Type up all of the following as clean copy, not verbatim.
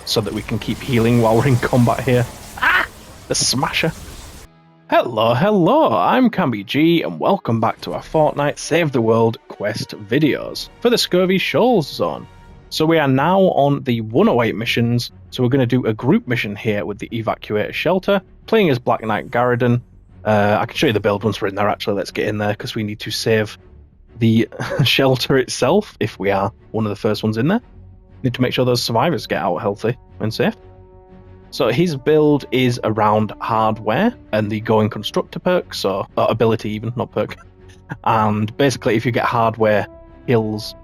so that we can keep healing while we're in combat here. Ah! The Smasher. Hello, I'm CammyG, and welcome back to our Fortnite Save the World quest videos for the Scurvy Shoals zone. So we are now on the 108 missions, so we're going to do a group mission here with the Evacuator Shelter, playing as Black Knight Garridan. I can show you the build once we're in there actually, let's get in there, because we need to save the shelter itself, if we are one of the first ones in there. Need to make sure those survivors get out healthy and safe. So his build is around hardware and the Goin Constructor perk, so ability even, not perk. And basically if you get hardware kills,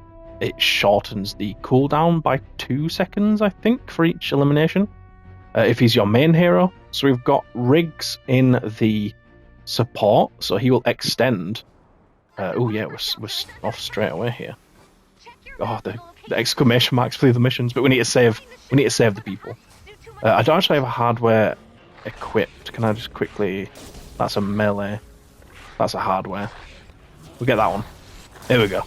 it shortens the cooldown by 2 seconds, I think, for each elimination, if he's your main hero. So we've got Riggs in the support, so he will extend. Oh yeah, we're off straight away here. Oh, the exclamation marks for the missions, but we need to save the people. I don't actually have a hardware equipped. Can I just quickly... That's a melee. That's a hardware. We'll get that one. There we go.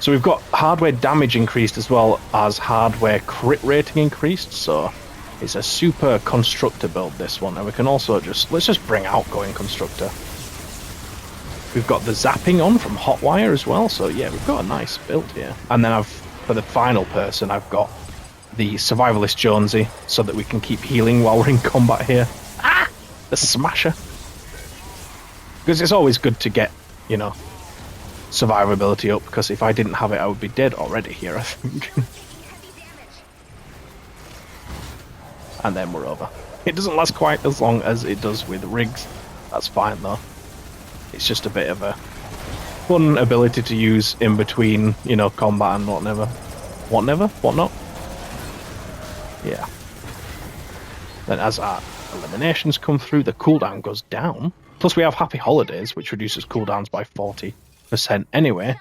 So we've got hardware damage increased as well as hardware crit rating increased. So it's a super constructor build, this one. And we can also let's just bring out Goin Constructor. We've got the zapping on from Hotwire as well. So yeah, we've got a nice build here. And then for the final person, I've got the Survivalist Jonesy, so that we can keep healing while we're in combat here. Ah! The Smasher. Because it's always good to get, you know, survivability up, because if I didn't have it, I would be dead already here, I think. And then we're over. It doesn't last quite as long as it does with Riggs. That's fine, though. It's just a bit of a fun ability to use in between, you know, combat and whatever. Whatnot? Yeah. Then as our eliminations come through, the cooldown goes down. Plus we have Happy Holidays, which reduces cooldowns by 40% anyway.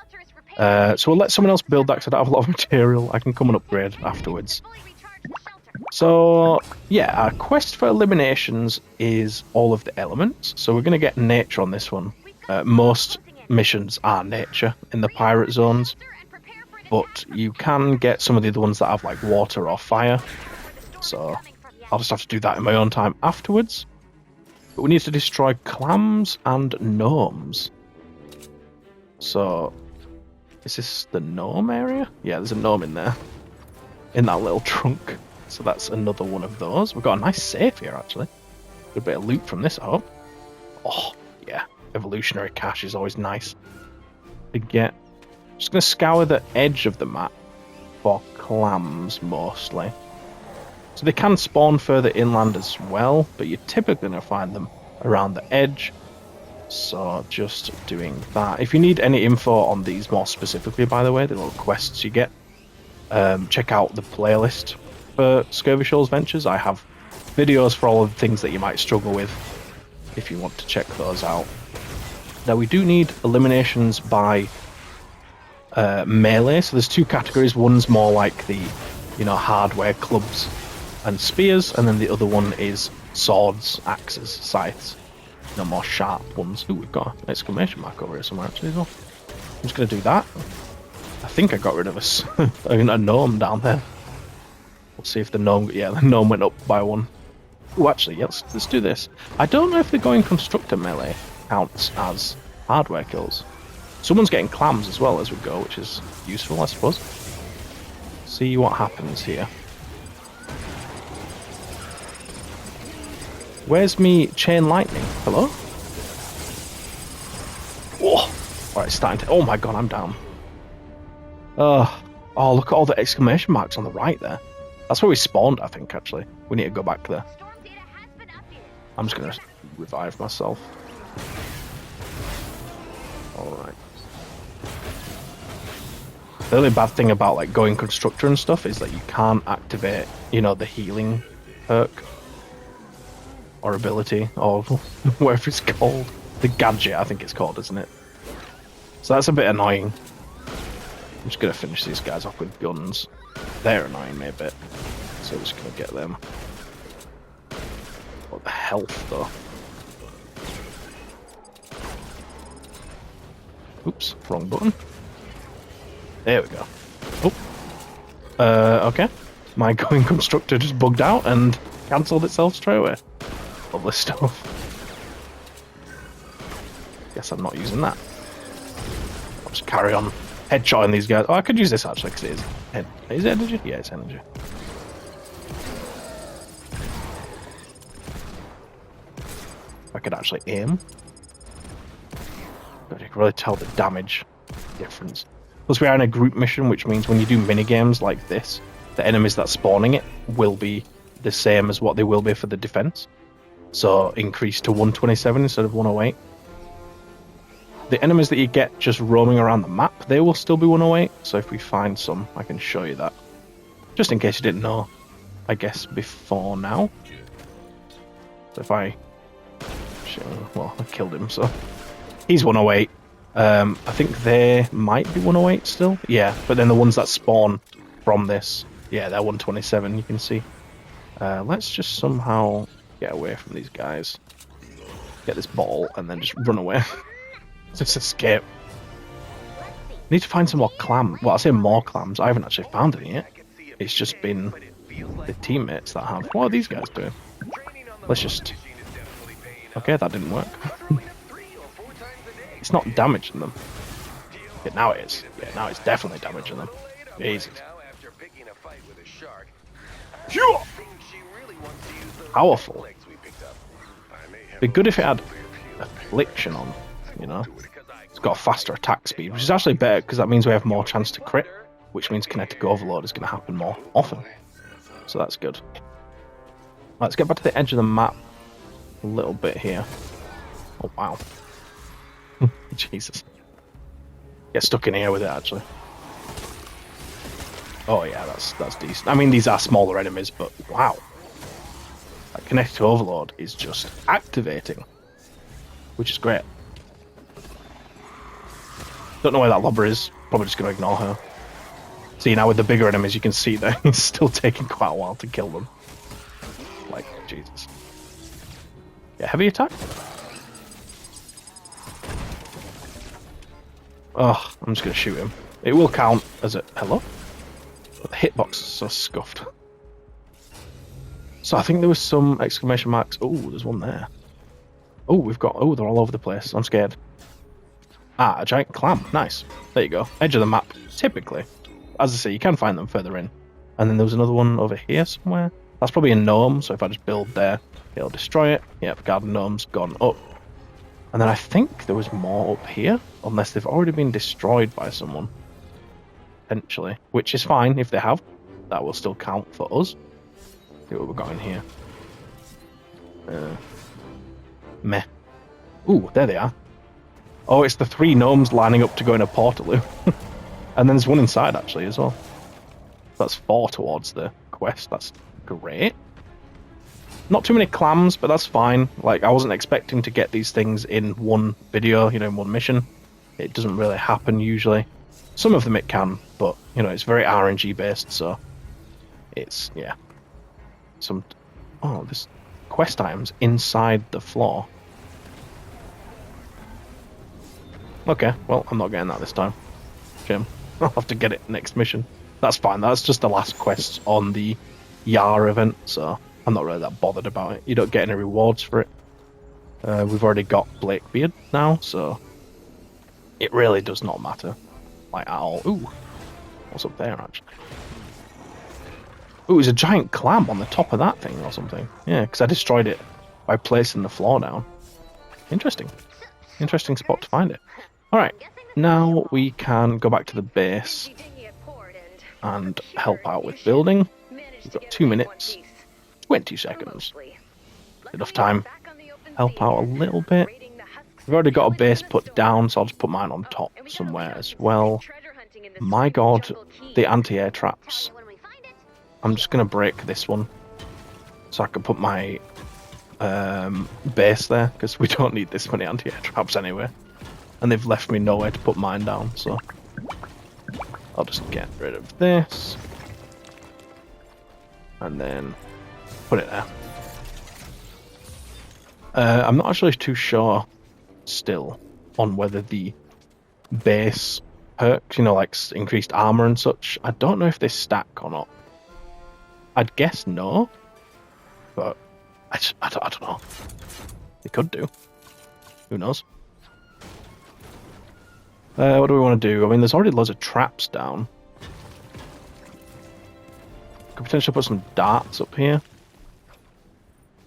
So we'll let someone else build that, because I don't have a lot of material. I can come and upgrade afterwards. So yeah, our quest for eliminations is all of the elements. So we're going to get nature on this one. Most missions are nature in the pirate zones, but you can get some of the other ones that have like water or fire. So I'll just have to do that in my own time afterwards. But we need to destroy clams and gnomes. So is this the gnome area? Yeah, there's a gnome in there, in that little trunk. So that's another one of those. We've got a nice safe here actually. Good bit of loot from this, I hope. Oh yeah, evolutionary cache is always nice to get. Just going to scour the edge of the map for clams mostly. So they can spawn further inland as well, but you're typically going to find them around the edge. So just doing that. If you need any info on these more specifically, by the way, the little quests you get, check out the playlist for Scurvy Shoals Ventures. I have videos for all of the things that you might struggle with if you want to check those out. Now we do need eliminations by melee, so there's two categories. One's more like the, you know, hardware clubs and spears, and then the other one is swords, axes, scythes, you know, more sharp ones. Ooh, we've got an exclamation mark over here somewhere actually as well. I'm just going to do that. I think I got rid of a gnome down there. We'll see if the gnome, yeah, the gnome went up by one. Ooh, actually, yeah, let's do this. I don't know if the Goin Constructor melee counts as hardware kills. Someone's getting clams as well as we go, which is useful, I suppose. See what happens here. Where's me chain lightning? Hello? Oh, alright, starting to... Oh my god, I'm down. Oh, look at all the exclamation marks on the right there. That's where we spawned, I think, actually. We need to go back there. I'm just going to revive myself. Alright. The only bad thing about like Goin Constructor and stuff is that you can't activate, you know, the healing perk or ability, or whatever it's called. The gadget, I think it's called, isn't it? So that's a bit annoying. I'm just gonna finish these guys off with guns. They're annoying me a bit, so I'm just gonna get them. What the health though? Oops, wrong button. There we go. Oh. Okay. my Goin Constructor just bugged out and cancelled itself straight away. Lovely stuff. Guess I'm not using that. I'll just carry on headshotting these guys. Oh, I could use this actually because it is. Is it energy? Yeah, it's energy. I could actually aim. But you can really tell the damage difference. Plus, we are in a group mission, which means when you do mini games like this, the enemies that spawning it will be the same as what they will be for the defense. So increase to 127 instead of 108. The enemies that you get just roaming around the map, they will still be 108. So if we find some, I can show you that. Just in case you didn't know, I guess, before now. So if I... Well, I killed him, so... He's 108. I think they might be 108 still. Yeah, but then the ones that spawn from this, yeah, they're 127, you can see. Let's just somehow get away from these guys. Get this ball and then just run away. Just escape. Need to find some more clams. Well, I say more clams. I haven't actually found any yet. It's just been the teammates that have. What are these guys doing? Let's just... Okay, that didn't work. It's not damaging them. Yeah, now it is. Yeah, now it's definitely damaging them. Jesus. Powerful. Be good if it had affliction on, you know. It's got a faster attack speed, which is actually better because that means we have more chance to crit, which means kinetic overload is going to happen more often. So that's good. Let's get back to the edge of the map a little bit here. Oh wow. Jesus. Get stuck in here with it actually. Oh yeah, that's decent. I mean, these are smaller enemies, but wow. That kinetic overload is just activating, which is great. Don't know where that lobber is. Probably just going to ignore her. See, now with the bigger enemies, you can see that it's still taking quite a while to kill them. Like, Jesus. Yeah, heavy attack? Oh, I'm just going to shoot him. It will count as a... Hello? But the hitbox is so scuffed. So I think there was some exclamation marks. Oh, there's one there. Oh, we've got... Oh, they're all over the place. I'm scared. Ah, a giant clam. Nice. There you go. Edge of the map. Typically. As I say, you can find them further in. And then there was another one over here somewhere. That's probably a gnome, so if I just build there, it'll destroy it. Yep, garden gnome's gone up. And then I think there was more up here, unless they've already been destroyed by someone. Potentially. Which is fine if they have. That will still count for us. See what we've got in here. Meh. Ooh, there they are. Oh, it's the 3 gnomes lining up to go in a portaloo. And then there's one inside, actually, as well. That's 4 towards the quest. That's great. Not too many clams, but that's fine. Like, I wasn't expecting to get these things in one video, you know, in one mission. It doesn't really happen, usually. Some of them it can, but, you know, it's very RNG-based, so... It's, yeah. Oh, there's quest items inside the floor. Okay, well, I'm not getting that this time. Jim. I'll have to get it next mission. That's fine, that's just the last quest on the Yar event, so I'm not really that bothered about it. You don't get any rewards for it. We've already got Blakebeard now, so it really does not matter. Like, at all. Ooh, what's up there, actually? Ooh, there's a giant clam on the top of that thing or something. Yeah, because I destroyed it by placing the floor down. Interesting. Interesting spot to find it. Alright, now we can go back to the base and help out with building. We've got 2 minutes, 20 seconds. Enough time. Help out a little bit. We've already got a base put down, so I'll just put mine on top somewhere as well. My god, the anti-air traps. I'm just going to break this one so I can put my base there, because we don't need this many anti-air traps anyway. And they've left me nowhere to put mine down, so I'll just get rid of this. And then put it there. I'm not actually too sure still on whether the base perks, you know, like increased armor and such, I don't know if they stack or not. I'd guess no, but I don't know. They could do. Who knows? What do we want to do? I mean, there's already loads of traps down. Could potentially put some darts up here.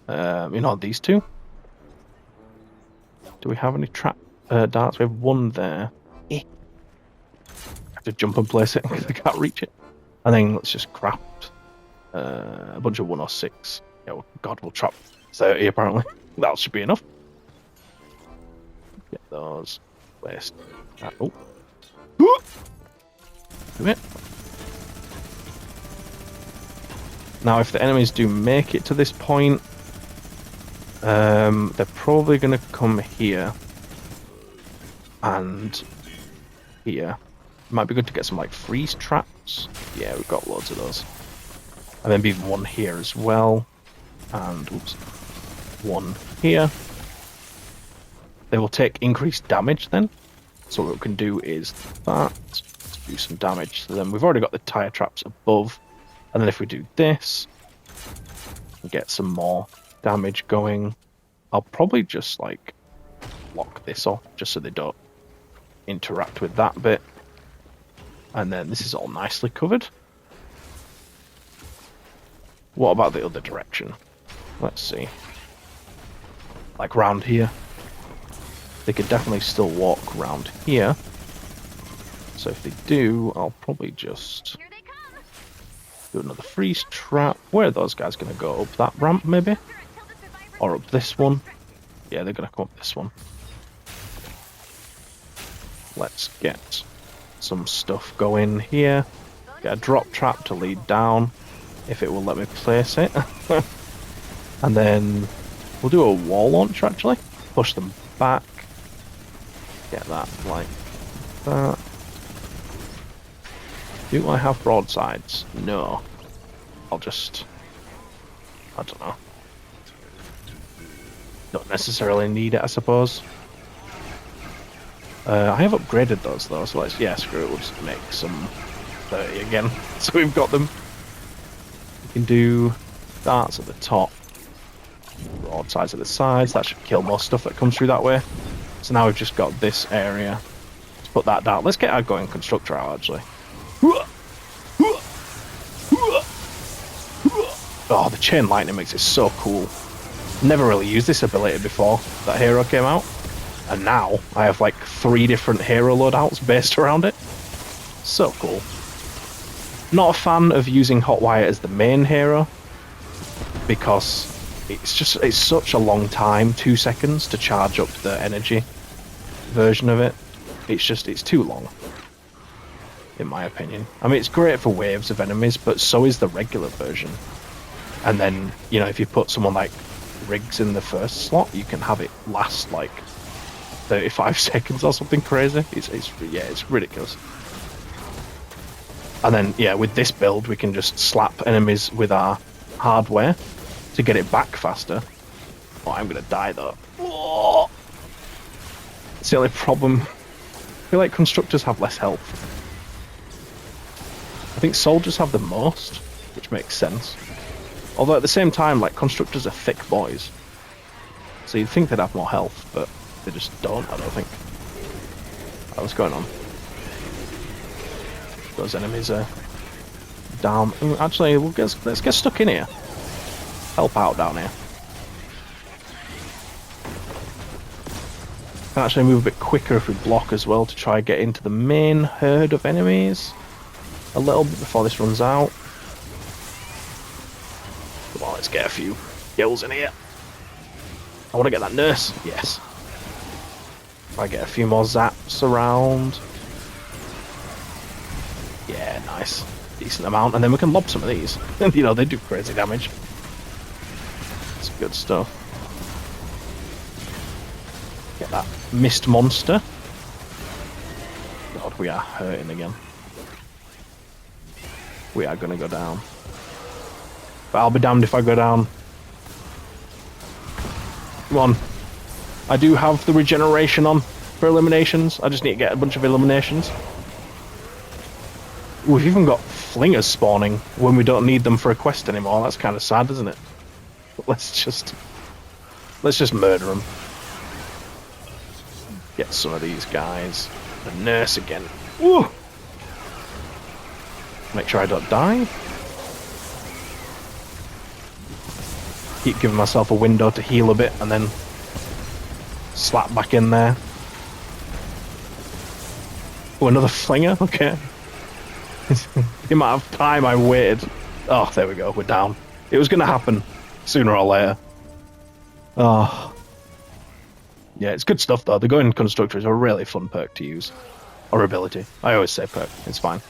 You know, these two. Do we have any trap darts? We have one there. I have to jump and place it because I can't reach it. And then let's just craft a bunch of 106. Yeah, well, God, we'll trap 30 apparently. That should be enough. Get those placed. Oh. Do it. Now, if the enemies do make it to this point, they're probably going to come here and here. Might be good to get some like freeze traps. Yeah, we've got loads of those. And then maybe one here as well. And oops, one here. They will take increased damage then. So what we can do is that, do some damage. So then we've already got the tire traps above. And then if we do this, we get some more damage going. I'll probably just like lock this off just so they don't interact with that bit. And then this is all nicely covered. What about the other direction? Let's see. Like round here. They could definitely still walk round here. So if they do, I'll probably just do another freeze trap. Where are those guys going to go? Up that ramp, maybe? Or up this one? Yeah, they're going to come up this one. Let's get some stuff going here. Get a drop trap to lead down, if it will let me place it. And then we'll do a wall launcher, actually. Push them back. Get that like that. Do I have broadsides? No. I'll just... I don't know. Don't necessarily need it, I suppose. I have upgraded those though, so let's... Yeah, screw it, we'll just make some 30 again. So we've got them. We can do darts at the top. Broadsides at the sides. That should kill most stuff that comes through that way. So now we've just got this area. Let's put that down. Let's get our Goin Constructor out, actually. Oh, the chain lightning makes it so cool. Never really used this ability before that hero came out. And now I have like 3 different hero loadouts based around it. So cool. Not a fan of using Hotwire as the main hero, because it's such a long time, 2 seconds, to charge up the energy version of it. It's too long, in my opinion. I mean, it's great for waves of enemies, but so is the regular version. And then, you know, if you put someone like Riggs in the first slot, you can have it last like 35 seconds or something crazy. It's ridiculous. And then, yeah, with this build, we can just slap enemies with our hardware to get it back faster. Oh, I'm gonna die though. Oh! It's the only problem. I feel like constructors have less health. I think soldiers have the most, which makes sense. Although at the same time, like, constructors are thick boys. So you'd think they'd have more health, but they just don't, I don't think. Oh, what's going on? Those enemies are down. Actually, let's get stuck in here. Help out down here. Can actually move a bit quicker if we block as well to try and get into the main herd of enemies a little bit before this runs out. Come on, let's get a few kills in here. I want to get that nurse. Yes. If I get a few more zaps around. Yeah, nice. Decent amount. And then we can lob some of these. You know, they do crazy damage. It's good stuff. Get that mist monster. God, we are hurting again. We are going to go down. But I'll be damned if I go down. Come on. I do have the regeneration on for eliminations. I just need to get a bunch of eliminations. We've even got flingers spawning when we don't need them for a quest anymore. That's kind of sad, isn't it? But let's just murder them. Get some of these guys. The nurse again. Woo! Make sure I don't die. Keep giving myself a window to heal a bit and then slap back in there. Oh, another flinger? Okay. The amount of time I waited. Oh, there we go. We're down. It was going to happen sooner or later. Oh. Yeah, it's good stuff, though. The Goin Constructor is a really fun perk to use. Or ability. I always say perk. It's fine.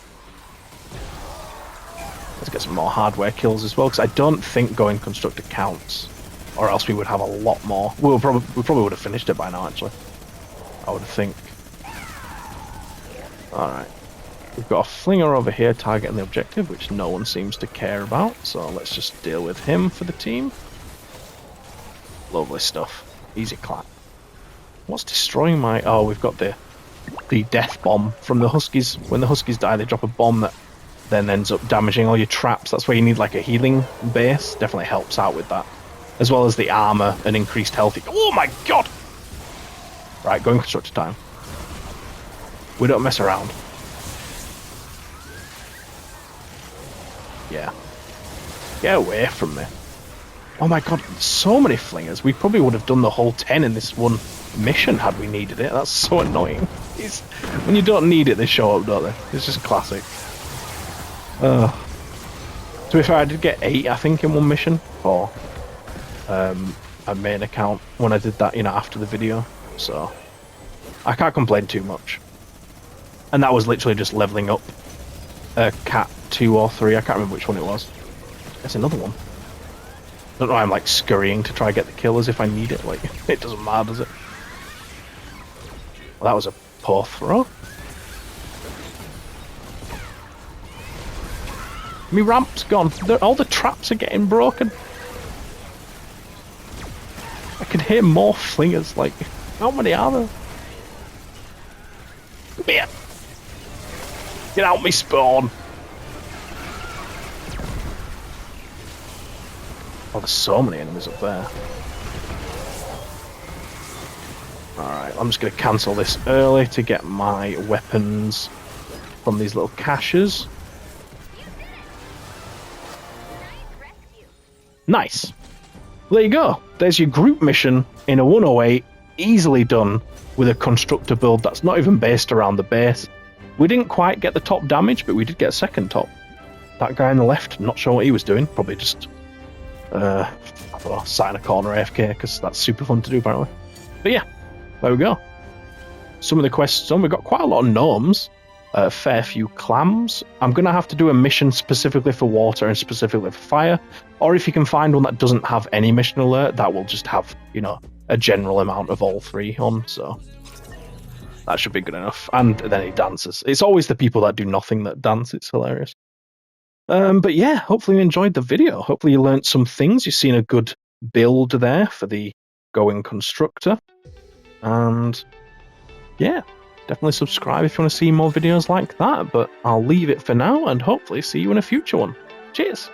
Let's get some more hardware kills as well, because I don't think Goin Constructor counts. Or else we would have a lot more. We probably would have finished it by now, actually. I would think. Alright. We've got a flinger over here targeting the objective, which no one seems to care about. So let's just deal with him for the team. Lovely stuff. Easy clap. What's destroying my... Oh, we've got the death bomb from the Huskies. When the Huskies die, they drop a bomb that then ends up damaging all your traps. That's where you need like a healing base. Definitely helps out with that. As well as the armor and increased health. Oh my god! Right, Goin Constructor time. We don't mess around. Yeah. Get away from me. Oh my god, so many flingers. We probably would have done the whole 10 in this one mission had we needed it. That's so annoying. When you don't need it, they show up, don't they? It's just classic. To be fair, I did get 8, I think, in one mission for a main account when I did that, you know, after the video. So I can't complain too much. And that was literally just leveling up a cat 2 or 3. I can't remember which one it was. That's another one. I don't know why I'm like scurrying to try and get the kill as if I need it. Like, it doesn't matter, does it? Well, that was a poor throw. My ramp's gone. All the traps are getting broken. I can hear more flingers. Like, how many are there? Come here. Get out me spawn. Oh, there's so many enemies up there. Alright, I'm just going to cancel this early to get my weapons from these little caches. Nice. Well, there you go. There's your group mission in a 108, easily done with a constructor build that's not even based around the base. We didn't quite get the top damage, but we did get second top. That guy on the left, not sure what he was doing. Probably just, I don't know, sat in a corner AFK, because that's super fun to do, apparently. But yeah, there we go. Some of the quests done. We've got quite a lot of gnomes, a fair few clams. I'm going to have to do a mission specifically for water and specifically for fire. Or if you can find one that doesn't have any mission alert, that will just have, you know, a general amount of all 3 on, so that should be good enough. And then he dances. It's always the people that do nothing that dance. It's hilarious. But yeah, hopefully you enjoyed the video. Hopefully you learned some things. You've seen a good build there for the Goin Constructor. And yeah, definitely subscribe if you want to see more videos like that. But I'll leave it for now and hopefully see you in a future one. Cheers!